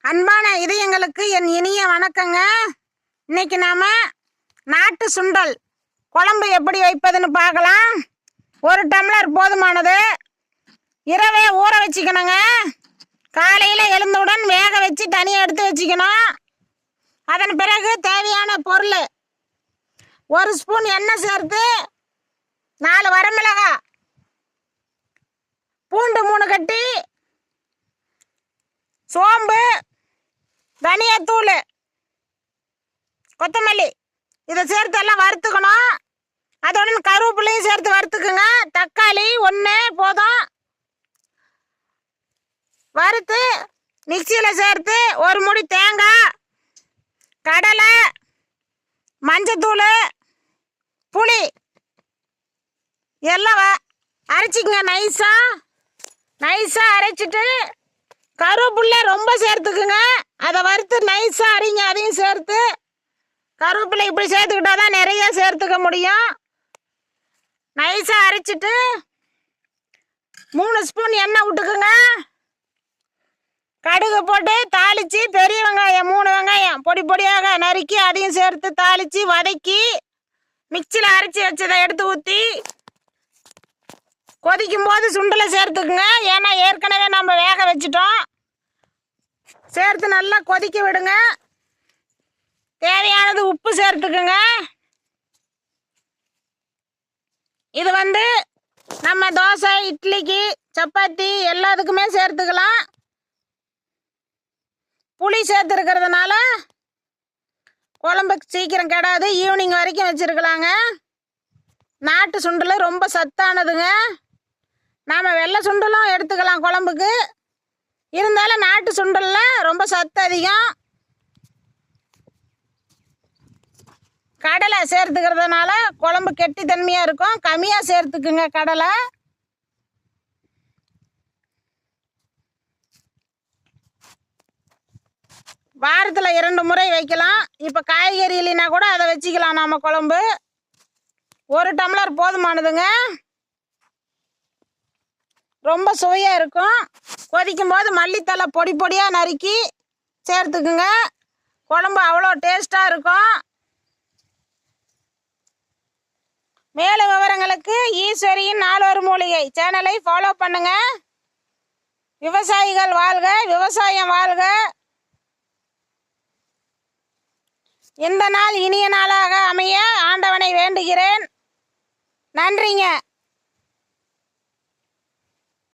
அன்பான இதயங்களுக்கு என் இனிய வணக்கங்க. இன்னைக்கு நாம நாட்டு சுண்டல் குழம்பு எப்படி வைப்பதுன்னு பார்க்கலாம். ஒரு டம்ளர் போதுமானது. இரவே ஊற வச்சுக்கணுங்க. காலையில் எழுந்தவுடன் வேக வச்சு தனியாக எடுத்து வச்சுக்கணும். அதன் பிறகு தேவையான பொருள், ஒரு ஸ்பூன் எண்ணெய் சேர்த்து 4 வரமிளகாய், பூண்டு 3 கட்டி, சோம்பு, தனியாத்தூள், கொத்தமல்லி இதை சேர்த்து எல்லாம் வறுத்துக்கணும். அதோட கருவேப்பிலையும் சேர்த்து வறுத்துக்குங்க. தக்காளி 1 போதும். வறுத்து மிக்சியில் சேர்த்து ஒரு முடி தேங்காய், கடலை, மஞ்சத்தூள், புளி எல்லாம் அரைச்சிக்கங்க. நைஸாக அரைச்சிட்டு கருவேப்பிலை ரொம்ப சேர்த்துக்குங்க. அதை வறுத்து நைஸாக அரைங்க. அதையும் சேர்த்து கருவேப்பிலை இப்படி சேர்த்துக்கிட்டா தான் நிறைய சேர்த்துக்க முடியும். நைஸாக அரைச்சிட்டு 3 ஸ்பூன் எண்ணெய் விட்டுக்குங்க. கடுகு போட்டு தாளித்து பெரிய வெங்காயம் 3 வெங்காயம் பொடி பொடியாக நறுக்கி அதையும் சேர்த்து தாளித்து வதக்கி மிக்சியில் அரைச்சி வச்சதை எடுத்து ஊற்றி கொதிக்கும் போது சுண்டலை சேர்த்துக்குங்க. ஏன்னா ஏற்கனவே நம்ம வேக வச்சிட்டோம். சேர்த்து நல்லா கொதிக்க விடுங்க. தேவையானது உப்பு சேர்த்துக்குங்க. இது நம்ம தோசை, இட்லிக்கு, சப்பாத்தி எல்லாத்துக்குமே சேர்த்துக்கலாம். புளி சேர்த்துருக்கிறதுனால குழம்புக்கு சீக்கிரம் கெடாது. ஈவினிங் வரைக்கும் வச்சுருக்கலாங்க. நாட்டு சுண்டல் ரொம்ப சத்தானதுங்க. நாம் வெள்ளை சுண்டலும் எடுத்துக்கலாம் குழம்புக்கு. இருந்தாலும் நாட்டு சுண்டலில் ரொம்ப சத்து அதிகம். கடலை சேர்த்துக்கிறதுனால குழம்பு கெட்டித்தன்மையாக இருக்கும். கம்மியாக சேர்த்துக்குங்க கடலை. வாரத்தில் 2 முறை வைக்கலாம். இப்போ காய்கறி இல்லைன்னா கூட அதை வச்சுக்கலாம். நாம் குழம்பு 1 டம்ளர் போதுமானதுங்க. ரொம்ப சுவையாக இருக்கும். கொதிக்கும் போது மல்லித்தலை பொடி பொடியாக நறுக்கி சேர்த்துக்குங்க. குழம்பு அவ்வளோ டேஸ்ட்டாக இருக்கும். மேலும் விவரங்களுக்கு ஈஸ்வரியின் 4 ஒரு மூலிகை சேனலை ஃபாலோ பண்ணுங்க. விவசாயிகள் வாழ்க, விவசாயம் வாழ்க. இந்த நாள் இனிய நாளாக அமைய ஆண்டவனை வேண்டுகிறேன். நன்றிங்க.